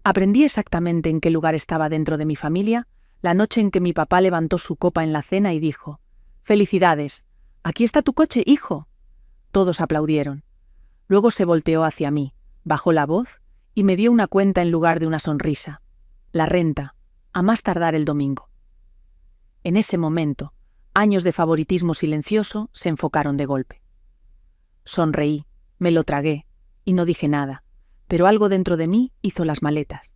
Aprendí exactamente en qué lugar estaba dentro de mi familia la noche en que mi papá levantó su copa en la cena y dijo: «Felicidades, aquí está tu coche, hijo». Todos aplaudieron. Luego se volteó hacia mí, bajó la voz y me dio una cuenta en lugar de una sonrisa. La renta, a más tardar el domingo. En ese momento, años de favoritismo silencioso se enfocaron de golpe. Sonreí, me lo tragué, y no dije nada, pero algo dentro de mí hizo las maletas.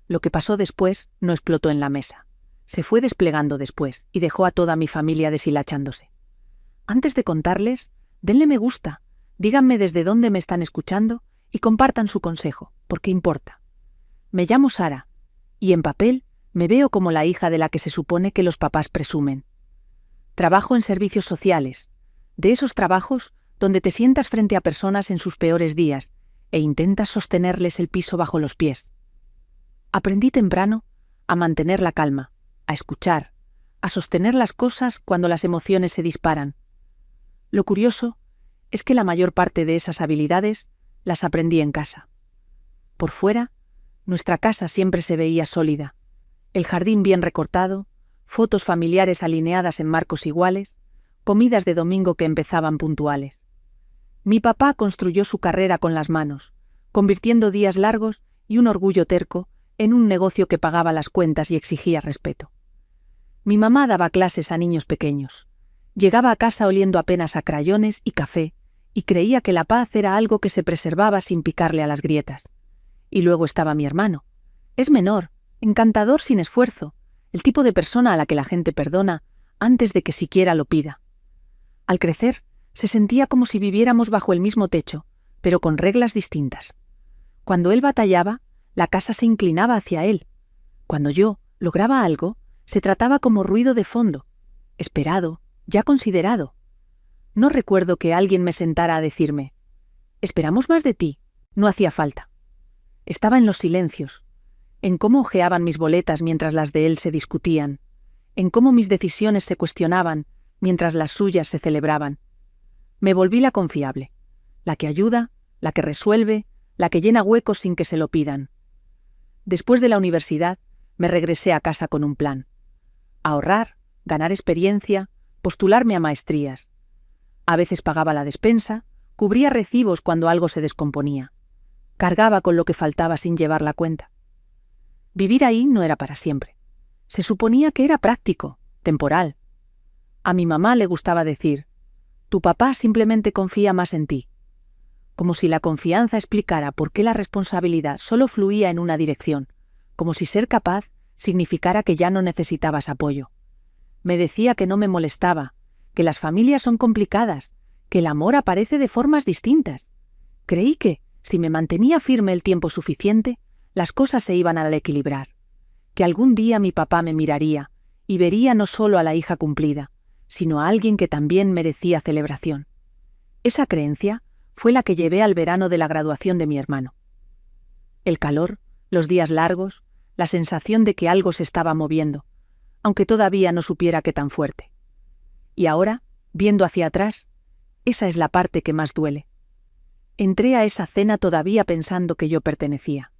Lo que pasó después no explotó en la mesa. Se fue desplegando después y dejó a toda mi familia deshilachándose. Antes de contarles, denle me gusta, díganme desde dónde me están escuchando y compartan su consejo, porque importa. Me llamo Sara, y en papel me veo como la hija de la que se supone que los papás presumen. Trabajo en servicios sociales, de esos trabajos donde te sientas frente a personas en sus peores días e intentas sostenerles el piso bajo los pies. Aprendí temprano a mantener la calma, a escuchar, a sostener las cosas cuando las emociones se disparan. Lo curioso es que la mayor parte de esas habilidades las aprendí en casa. Por fuera, nuestra casa siempre se veía sólida. El jardín bien recortado, fotos familiares alineadas en marcos iguales, comidas de domingo que empezaban puntuales. Mi papá construyó su carrera con las manos, convirtiendo días largos y un orgullo terco en un negocio que pagaba las cuentas y exigía respeto. Mi mamá daba clases a niños pequeños. Llegaba a casa oliendo apenas a crayones y café, y creía que la paz era algo que se preservaba sin picarle a las grietas. Y luego estaba mi hermano. Es menor, encantador sin esfuerzo, el tipo de persona a la que la gente perdona antes de que siquiera lo pida. Al crecer, se sentía como si viviéramos bajo el mismo techo, pero con reglas distintas. Cuando él batallaba, la casa se inclinaba hacia él. Cuando yo lograba algo, se trataba como ruido de fondo, esperado, ya considerado. No recuerdo que alguien me sentara a decirme: «Esperamos más de ti». No hacía falta. Estaba en los silencios, en cómo hojeaban mis boletas mientras las de él se discutían, en cómo mis decisiones se cuestionaban mientras las suyas se celebraban. Me volví la confiable, la que ayuda, la que resuelve, la que llena huecos sin que se lo pidan. Después de la universidad, me regresé a casa con un plan: ahorrar, ganar experiencia, postularme a maestrías. A veces pagaba la despensa, cubría recibos cuando algo se descomponía. Cargaba con lo que faltaba sin llevar la cuenta. Vivir ahí no era para siempre. Se suponía que era práctico, temporal. A mi mamá le gustaba decir: «Tu papá simplemente confía más en ti», como si la confianza explicara por qué la responsabilidad solo fluía en una dirección, como si ser capaz significara que ya no necesitabas apoyo. Me decía que no me molestaba, que las familias son complicadas, que el amor aparece de formas distintas. Creí que, si me mantenía firme el tiempo suficiente, las cosas se iban a equilibrar, que algún día mi papá me miraría y vería no solo a la hija cumplida, sino a alguien que también merecía celebración. Esa creencia fue la que llevé al verano de la graduación de mi hermano. El calor, los días largos, la sensación de que algo se estaba moviendo, aunque todavía no supiera qué tan fuerte. Y ahora, viendo hacia atrás, esa es la parte que más duele. Entré a esa cena todavía pensando que yo pertenecía.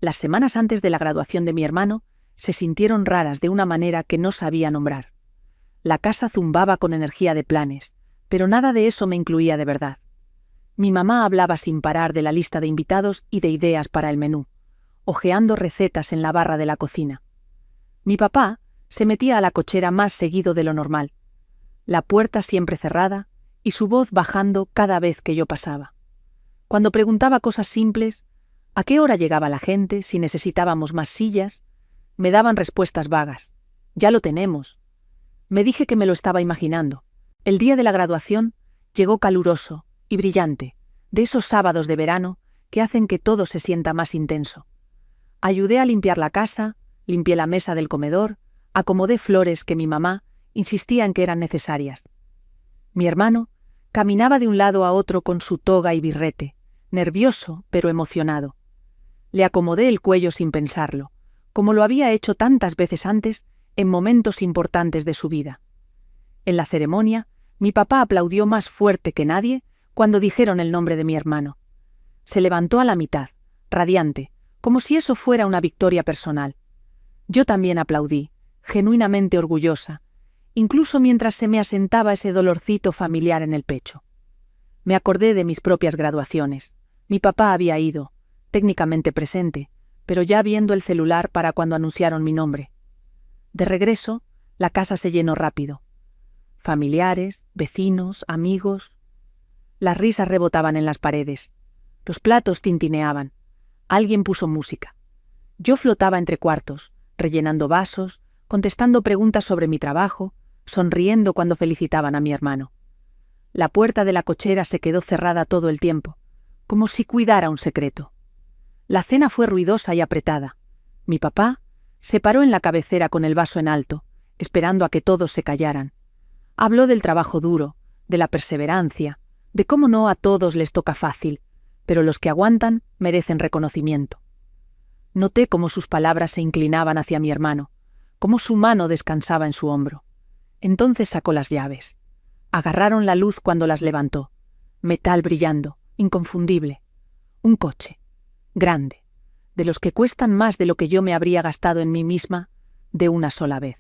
Las semanas antes de la graduación de mi hermano se sintieron raras de una manera que no sabía nombrar. La casa zumbaba con energía de planes, pero nada de eso me incluía de verdad. Mi mamá hablaba sin parar de la lista de invitados y de ideas para el menú, hojeando recetas en la barra de la cocina. Mi papá se metía a la cochera más seguido de lo normal, la puerta siempre cerrada y su voz bajando cada vez que yo pasaba. Cuando preguntaba cosas simples, ¿a qué hora llegaba la gente, si necesitábamos más sillas?, me daban respuestas vagas. «Ya lo tenemos». Me dije que me lo estaba imaginando. El día de la graduación llegó caluroso y brillante, de esos sábados de verano que hacen que todo se sienta más intenso. Ayudé a limpiar la casa, limpié la mesa del comedor, acomodé flores que mi mamá insistía en que eran necesarias. Mi hermano caminaba de un lado a otro con su toga y birrete, nervioso pero emocionado. Le acomodé el cuello sin pensarlo, como lo había hecho tantas veces antes en momentos importantes de su vida. En la ceremonia, mi papá aplaudió más fuerte que nadie cuando dijeron el nombre de mi hermano. Se levantó a la mitad, radiante, como si eso fuera una victoria personal. Yo también aplaudí, genuinamente orgullosa, incluso mientras se me asentaba ese dolorcito familiar en el pecho. Me acordé de mis propias graduaciones. Mi papá había ido, técnicamente presente, pero ya viendo el celular para cuando anunciaron mi nombre. De regreso, la casa se llenó rápido. Familiares, vecinos, amigos. Las risas rebotaban en las paredes. Los platos tintineaban. Alguien puso música. Yo flotaba entre cuartos, rellenando vasos, contestando preguntas sobre mi trabajo, sonriendo cuando felicitaban a mi hermano. La puerta de la cochera se quedó cerrada todo el tiempo, como si cuidara un secreto. La cena fue ruidosa y apretada. Mi papá se paró en la cabecera con el vaso en alto, esperando a que todos se callaran. Habló del trabajo duro, de la perseverancia, de cómo no a todos les toca fácil, pero los que aguantan merecen reconocimiento. Noté cómo sus palabras se inclinaban hacia mi hermano, cómo su mano descansaba en su hombro. Entonces sacó las llaves. Agarraron la luz cuando las levantó. Metal brillando, inconfundible. Un coche. Grande. De los que cuestan más de lo que yo me habría gastado en mí misma de una sola vez.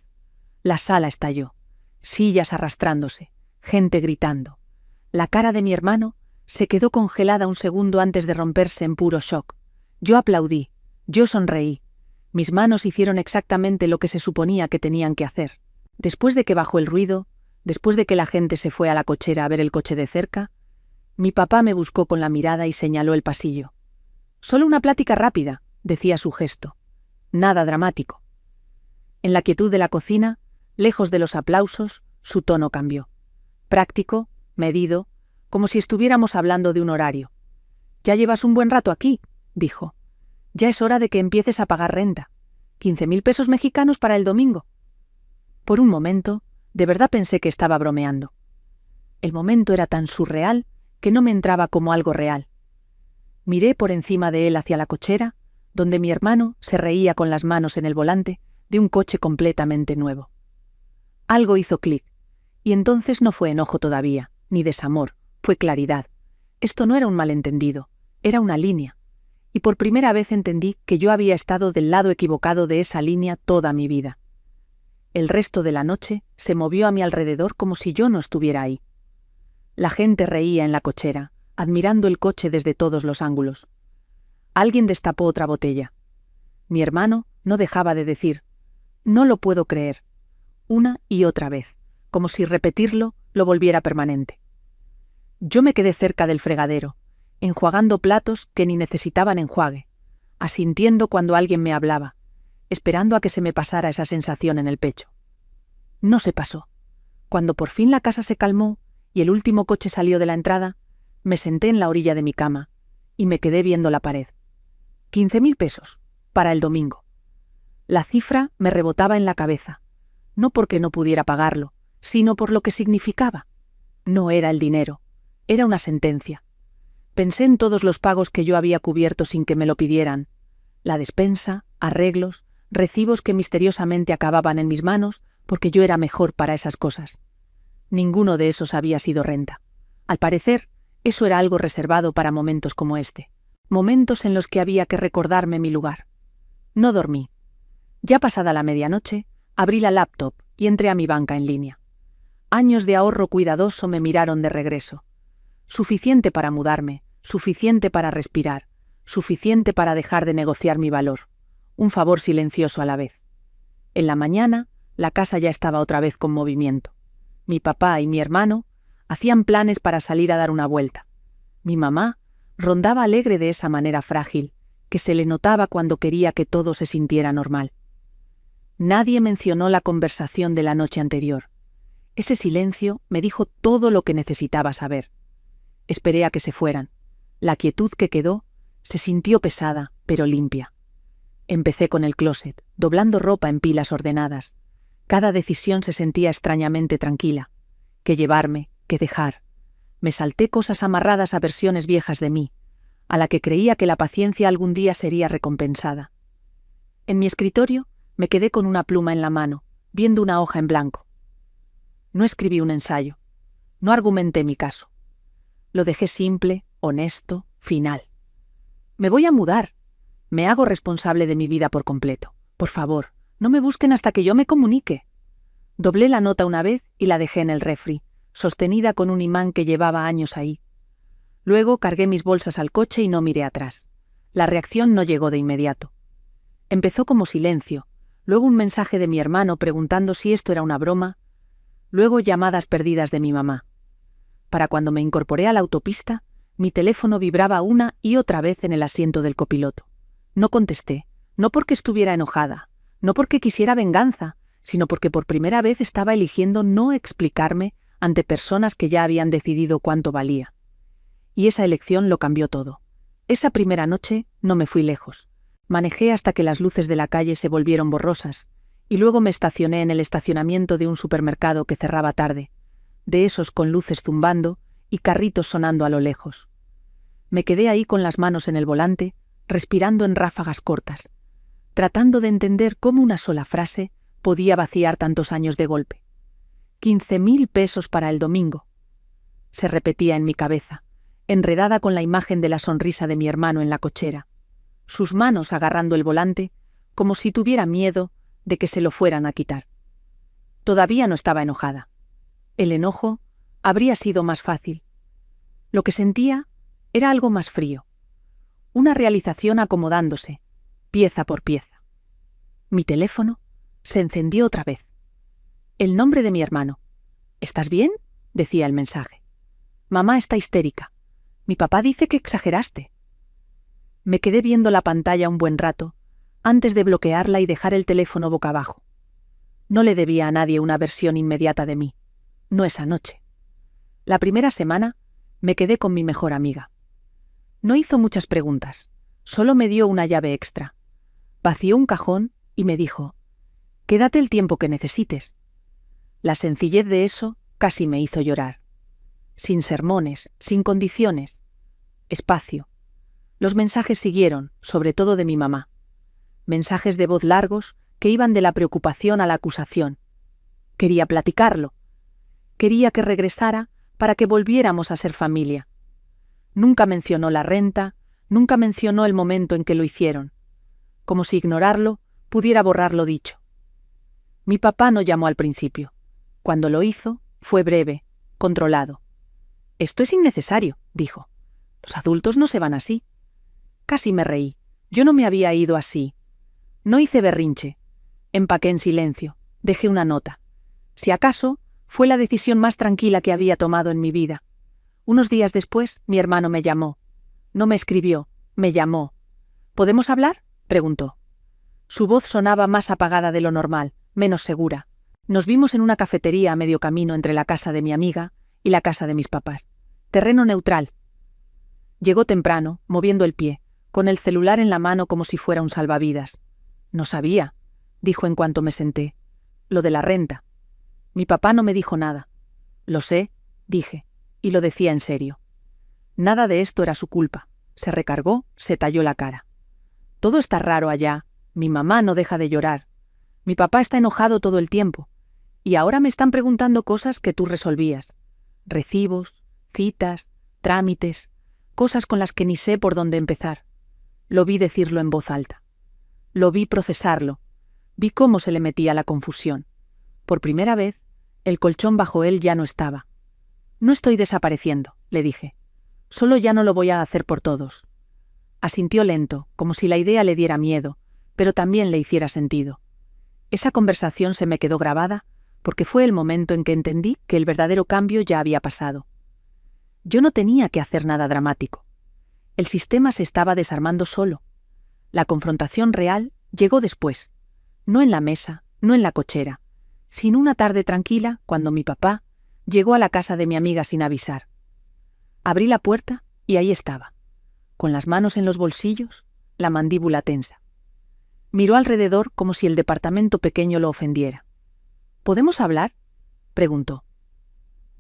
La sala estalló. Sillas arrastrándose. Gente gritando. La cara de mi hermano se quedó congelada un segundo antes de romperse en puro shock. Yo aplaudí. Yo sonreí. Mis manos hicieron exactamente lo que se suponía que tenían que hacer. Después de que bajó el ruido, después de que la gente se fue a la cochera a ver el coche de cerca, mi papá me buscó con la mirada y señaló el pasillo. «Solo una plática rápida», decía su gesto. «Nada dramático». En la quietud de la cocina, lejos de los aplausos, su tono cambió. Práctico, medido, como si estuviéramos hablando de un horario. «Ya llevas un buen rato aquí», dijo. «Ya es hora de que empieces a pagar renta. 15.000 pesos mexicanos para el domingo». Por un momento, de verdad pensé que estaba bromeando. El momento era tan surreal que no me entraba como algo real. Miré por encima de él hacia la cochera, donde mi hermano se reía con las manos en el volante de un coche completamente nuevo. Algo hizo clic, y entonces no fue enojo todavía, ni desamor, fue claridad. Esto no era un malentendido, era una línea. Y por primera vez entendí que yo había estado del lado equivocado de esa línea toda mi vida. El resto de la noche se movió a mi alrededor como si yo no estuviera ahí. La gente reía en la cochera, admirando el coche desde todos los ángulos. Alguien destapó otra botella. Mi hermano no dejaba de decir, «No lo puedo creer», una y otra vez, como si repetirlo lo volviera permanente. Yo me quedé cerca del fregadero, enjuagando platos que ni necesitaban enjuague, asintiendo cuando alguien me hablaba, esperando a que se me pasara esa sensación en el pecho. No se pasó. Cuando por fin la casa se calmó y el último coche salió de la entrada, me senté en la orilla de mi cama y me quedé viendo la pared. 15.000 pesos, para el domingo. La cifra me rebotaba en la cabeza, no porque no pudiera pagarlo, sino por lo que significaba. No era el dinero, era una sentencia. Pensé en todos los pagos que yo había cubierto sin que me lo pidieran. La despensa, arreglos, recibos que misteriosamente acababan en mis manos porque yo era mejor para esas cosas. Ninguno de esos había sido renta. Al parecer, eso era algo reservado para momentos como este, momentos en los que había que recordarme mi lugar. No dormí. Ya pasada la medianoche, abrí la laptop y entré a mi banca en línea. Años de ahorro cuidadoso me miraron de regreso. Suficiente para mudarme, suficiente para respirar, suficiente para dejar de negociar mi valor. Un favor silencioso a la vez. En la mañana, la casa ya estaba otra vez con movimiento. Mi papá y mi hermano hacían planes para salir a dar una vuelta. Mi mamá rondaba alegre de esa manera frágil, que se le notaba cuando quería que todo se sintiera normal. Nadie mencionó la conversación de la noche anterior. Ese silencio me dijo todo lo que necesitaba saber. Esperé a que se fueran. La quietud que quedó se sintió pesada, pero limpia. Empecé con el closet, doblando ropa en pilas ordenadas. Cada decisión se sentía extrañamente tranquila. ¿Qué llevarme? ¿Qué dejar? Me salté cosas amarradas a versiones viejas de mí, a la que creía que la paciencia algún día sería recompensada. En mi escritorio me quedé con una pluma en la mano, viendo una hoja en blanco. No escribí un ensayo. No argumenté mi caso. Lo dejé simple, honesto, final. Me voy a mudar. Me hago responsable de mi vida por completo. Por favor, no me busquen hasta que yo me comunique. Doblé la nota una vez y la dejé en el refri, sostenida con un imán que llevaba años ahí. Luego cargué mis bolsas al coche y no miré atrás. La reacción no llegó de inmediato. Empezó como silencio, luego un mensaje de mi hermano preguntando si esto era una broma, luego llamadas perdidas de mi mamá. Para cuando me incorporé a la autopista, mi teléfono vibraba una y otra vez en el asiento del copiloto. No contesté, no porque estuviera enojada, no porque quisiera venganza, sino porque por primera vez estaba eligiendo no explicarme ante personas que ya habían decidido cuánto valía. Y esa elección lo cambió todo. Esa primera noche no me fui lejos. Manejé hasta que las luces de la calle se volvieron borrosas, y luego me estacioné en el estacionamiento de un supermercado que cerraba tarde, de esos con luces zumbando y carritos sonando a lo lejos. Me quedé ahí con las manos en el volante, respirando en ráfagas cortas, tratando de entender cómo una sola frase podía vaciar tantos años de golpe. 15.000 pesos para el domingo. Se repetía en mi cabeza, enredada con la imagen de la sonrisa de mi hermano en la cochera, sus manos agarrando el volante, como si tuviera miedo de que se lo fueran a quitar. Todavía no estaba enojada. El enojo habría sido más fácil. Lo que sentía era algo más frío. Una realización acomodándose, pieza por pieza. Mi teléfono se encendió otra vez. El nombre de mi hermano. ¿Estás bien?, decía el mensaje. Mamá está histérica. Mi papá dice que exageraste. Me quedé viendo la pantalla un buen rato, antes de bloquearla y dejar el teléfono boca abajo. No le debía a nadie una versión inmediata de mí. No esa noche. La primera semana me quedé con mi mejor amiga. No hizo muchas preguntas, solo me dio una llave extra. Vació un cajón y me dijo: «Quédate el tiempo que necesites». La sencillez de eso casi me hizo llorar. Sin sermones, sin condiciones. Espacio. Los mensajes siguieron, sobre todo de mi mamá. Mensajes de voz largos que iban de la preocupación a la acusación. Quería platicarlo. Quería que regresara para que volviéramos a ser familia. Nunca mencionó la renta, nunca mencionó el momento en que lo hicieron. Como si ignorarlo pudiera borrar lo dicho. Mi papá no llamó al principio. Cuando lo hizo, fue breve, controlado. «Esto es innecesario», dijo. «Los adultos no se van así». Casi me reí. Yo no me había ido así. No hice berrinche. Empaqué en silencio. Dejé una nota. Si acaso, fue la decisión más tranquila que había tomado en mi vida. Unos días después, mi hermano me llamó. No me escribió, me llamó. «¿Podemos hablar?», preguntó. Su voz sonaba más apagada de lo normal, menos segura. Nos vimos en una cafetería a medio camino entre la casa de mi amiga y la casa de mis papás. Terreno neutral. Llegó temprano, moviendo el pie, con el celular en la mano como si fuera un salvavidas. «No sabía», dijo en cuanto me senté. «Lo de la renta». Mi papá no me dijo nada. «Lo sé», dije, y lo decía en serio. Nada de esto era su culpa. Se recargó, se talló la cara. «Todo está raro allá. Mi mamá no deja de llorar. Mi papá está enojado todo el tiempo. Y ahora me están preguntando cosas que tú resolvías. Recibos, citas, trámites, cosas con las que ni sé por dónde empezar». Lo vi decirlo en voz alta. Lo vi procesarlo. Vi cómo se le metía la confusión. Por primera vez, el colchón bajo él ya no estaba. «No estoy desapareciendo», le dije. «Solo ya no lo voy a hacer por todos». Asintió lento, como si la idea le diera miedo, pero también le hiciera sentido. Esa conversación se me quedó grabada porque fue el momento en que entendí que el verdadero cambio ya había pasado. Yo no tenía que hacer nada dramático. El sistema se estaba desarmando solo. La confrontación real llegó después, no en la mesa, no en la cochera, sino una tarde tranquila cuando mi papá llegó a la casa de mi amiga sin avisar. Abrí la puerta y ahí estaba, con las manos en los bolsillos, la mandíbula tensa. Miró alrededor como si el departamento pequeño lo ofendiera. «¿Podemos hablar?», preguntó.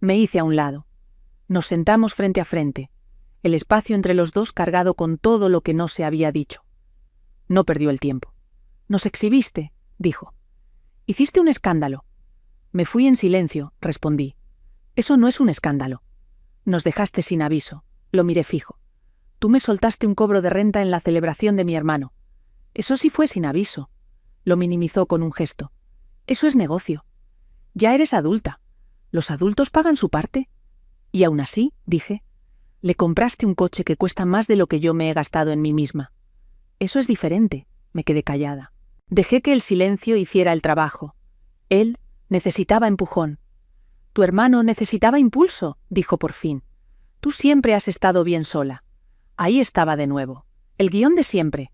Me hice a un lado. Nos sentamos frente a frente, el espacio entre los dos cargado con todo lo que no se había dicho. No perdió el tiempo. «Nos exhibiste», dijo. «Hiciste un escándalo». «Me fui en silencio», respondí. «Eso no es un escándalo». «Nos dejaste sin aviso», lo miré fijo. «Tú me soltaste un cobro de renta en la celebración de mi hermano. Eso sí fue sin aviso. Lo minimizó con un gesto. Eso es negocio. Ya eres adulta. Los adultos pagan su parte. Y aún así, dije, le compraste un coche que cuesta más de lo que yo me he gastado en mí misma. Eso es diferente. Me quedé callada. Dejé que el silencio hiciera el trabajo. Él necesitaba empujón. Tu hermano necesitaba impulso, dijo por fin. Tú siempre has estado bien sola. Ahí estaba de nuevo. El guión de siempre.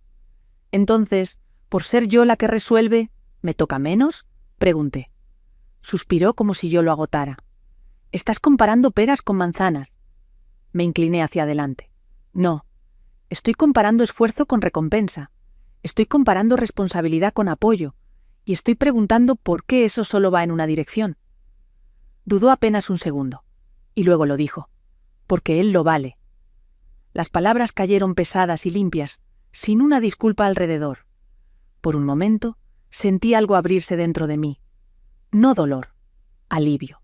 Entonces, por ser yo la que resuelve, ¿me toca menos? Pregunté. Suspiró como si yo lo agotara. Estás comparando peras con manzanas. Me incliné hacia adelante. No. Estoy comparando esfuerzo con recompensa. Estoy comparando responsabilidad con apoyo. Y estoy preguntando por qué eso solo va en una dirección. Dudó apenas un segundo. Y luego lo dijo. Porque él lo vale. Las palabras cayeron pesadas y limpias, sin una disculpa alrededor. Por un momento, sentí algo abrirse dentro de mí. No dolor, alivio.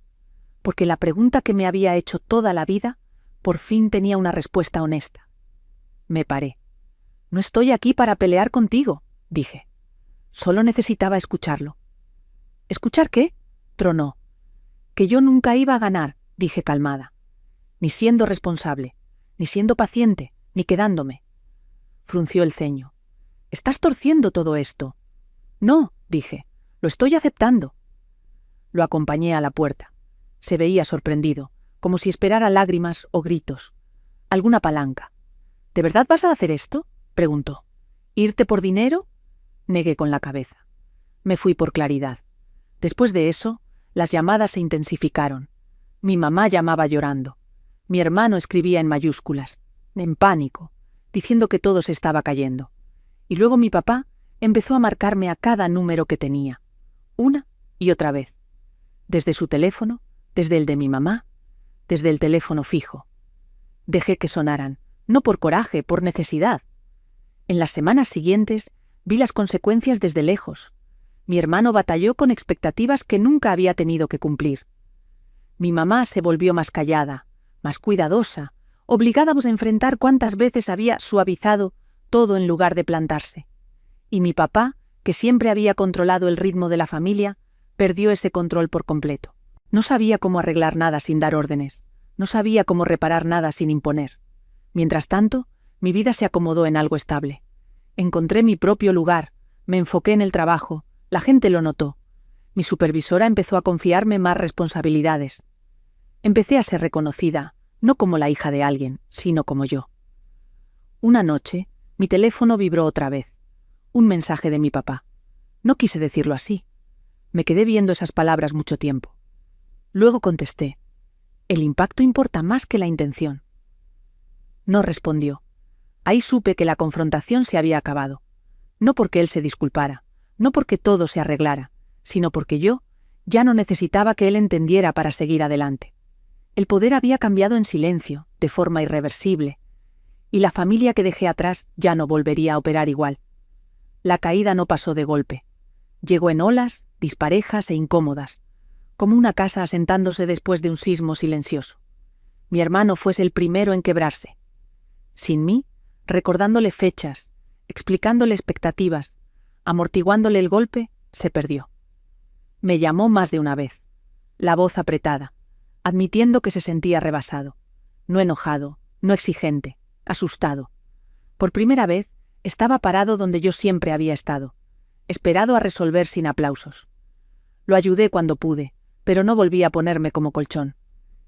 Porque la pregunta que me había hecho toda la vida, por fin tenía una respuesta honesta. Me paré. No estoy aquí para pelear contigo, dije. Solo necesitaba escucharlo. ¿Escuchar qué? Tronó. Que yo nunca iba a ganar, dije calmada. Ni siendo responsable, ni siendo paciente, ni quedándome. Frunció el ceño. ¿Estás torciendo todo esto? No, dije. Lo estoy aceptando. Lo acompañé a la puerta. Se veía sorprendido, como si esperara lágrimas o gritos. Alguna palanca. ¿De verdad vas a hacer esto? Preguntó. ¿Irte por dinero? Negué con la cabeza. Me fui por claridad. Después de eso, las llamadas se intensificaron. Mi mamá llamaba llorando. Mi hermano escribía en mayúsculas, en pánico, diciendo que todo se estaba cayendo. Y luego mi papá empezó a marcarme a cada número que tenía, una y otra vez. Desde su teléfono, desde el de mi mamá, desde el teléfono fijo. Dejé que sonaran, no por coraje, por necesidad. En las semanas siguientes vi las consecuencias desde lejos. Mi hermano batalló con expectativas que nunca había tenido que cumplir. Mi mamá se volvió más callada, más cuidadosa, obligada a enfrentar cuántas veces había suavizado todo en lugar de plantarse. Y mi papá, que siempre había controlado el ritmo de la familia, perdió ese control por completo. No sabía cómo arreglar nada sin dar órdenes, no sabía cómo reparar nada sin imponer. Mientras tanto, mi vida se acomodó en algo estable. Encontré mi propio lugar, me enfoqué en el trabajo, la gente lo notó. Mi supervisora empezó a confiarme más responsabilidades. Empecé a ser reconocida, no como la hija de alguien, sino como yo. Una noche, mi teléfono vibró otra vez. Un mensaje de mi papá. No quise decirlo así. Me quedé viendo esas palabras mucho tiempo. Luego contesté. El impacto importa más que la intención. No respondió. Ahí supe que la confrontación se había acabado. No porque él se disculpara, no porque todo se arreglara, sino porque yo ya no necesitaba que él entendiera para seguir adelante. El poder había cambiado en silencio, de forma irreversible, y la familia que dejé atrás ya no volvería a operar igual. La caída no pasó de golpe. Llegó en olas, disparejas e incómodas, como una casa asentándose después de un sismo silencioso. Mi hermano fuese el primero en quebrarse. Sin mí, recordándole fechas, explicándole expectativas, amortiguándole el golpe, se perdió. Me llamó más de una vez, la voz apretada, admitiendo que se sentía rebasado, no enojado, no exigente, asustado. Por primera vez, estaba parado donde yo siempre había estado, esperado a resolver sin aplausos. Lo ayudé cuando pude, pero no volví a ponerme como colchón.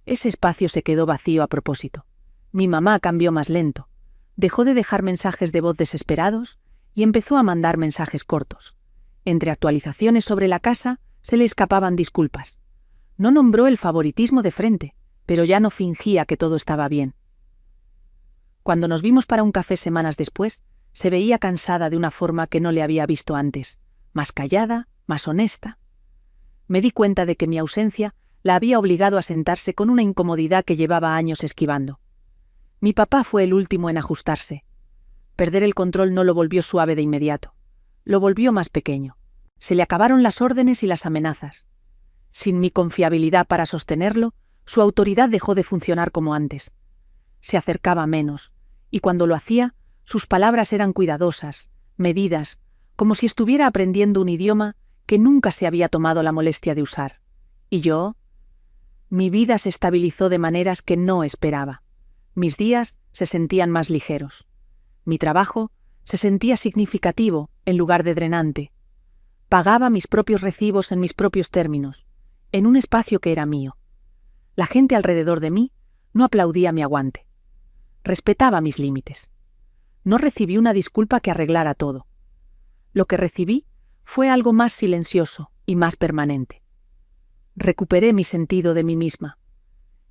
Ese espacio se quedó vacío a propósito. Mi mamá cambió más lento, dejó de dejar mensajes de voz desesperados y empezó a mandar mensajes cortos. Entre actualizaciones sobre la casa, se le escapaban disculpas. No nombró el favoritismo de frente, pero ya no fingía que todo estaba bien. Cuando nos vimos para un café semanas después, se veía cansada de una forma que no le había visto antes, más callada, más honesta. Me di cuenta de que mi ausencia la había obligado a sentarse con una incomodidad que llevaba años esquivando. Mi papá fue el último en ajustarse. Perder el control no lo volvió suave de inmediato. Lo volvió más pequeño. Se le acabaron las órdenes y las amenazas. Sin mi confiabilidad para sostenerlo, su autoridad dejó de funcionar como antes. Se acercaba menos, y cuando lo hacía, sus palabras eran cuidadosas, medidas, como si estuviera aprendiendo un idioma que nunca se había tomado la molestia de usar. ¿Y yo? Mi vida se estabilizó de maneras que no esperaba. Mis días se sentían más ligeros. Mi trabajo se sentía significativo en lugar de drenante. Pagaba mis propios recibos en mis propios términos, en un espacio que era mío. La gente alrededor de mí no aplaudía mi aguante. Respetaba mis límites. No recibí una disculpa que arreglara todo. Lo que recibí fue algo más silencioso y más permanente. Recuperé mi sentido de mí misma,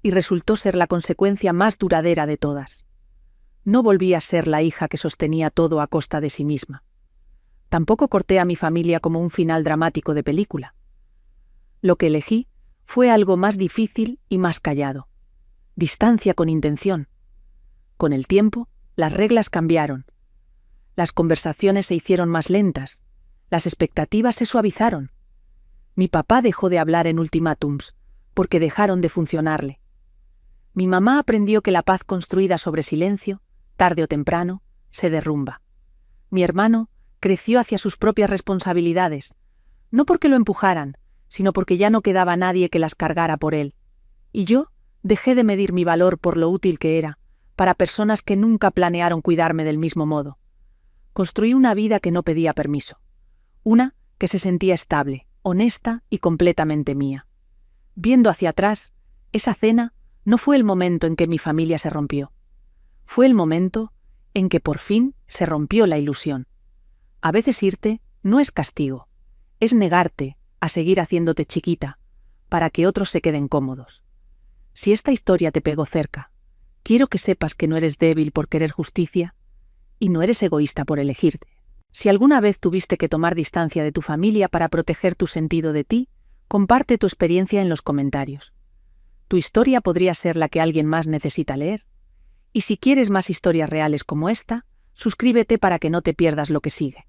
y resultó ser la consecuencia más duradera de todas. No volví a ser la hija que sostenía todo a costa de sí misma. Tampoco corté a mi familia como un final dramático de película. Lo que elegí fue algo más difícil y más callado. Distancia con intención. Con el tiempo, las reglas cambiaron. Las conversaciones se hicieron más lentas. Las expectativas se suavizaron. Mi papá dejó de hablar en ultimátums, porque dejaron de funcionarle. Mi mamá aprendió que la paz construida sobre silencio, tarde o temprano, se derrumba. Mi hermano creció hacia sus propias responsabilidades, no porque lo empujaran, sino porque ya no quedaba nadie que las cargara por él. Y yo dejé de medir mi valor por lo útil que era, para personas que nunca planearon cuidarme del mismo modo. Construí una vida que no pedía permiso. Una que se sentía estable, honesta y completamente mía. Viendo hacia atrás, esa cena no fue el momento en que mi familia se rompió. Fue el momento en que por fin se rompió la ilusión. A veces irte no es castigo, es negarte a seguir haciéndote chiquita, para que otros se queden cómodos. Si esta historia te pegó cerca, quiero que sepas que no eres débil por querer justicia y no eres egoísta por elegirte. Si alguna vez tuviste que tomar distancia de tu familia para proteger tu sentido de ti, comparte tu experiencia en los comentarios. Tu historia podría ser la que alguien más necesita leer. Y si quieres más historias reales como esta, suscríbete para que no te pierdas lo que sigue.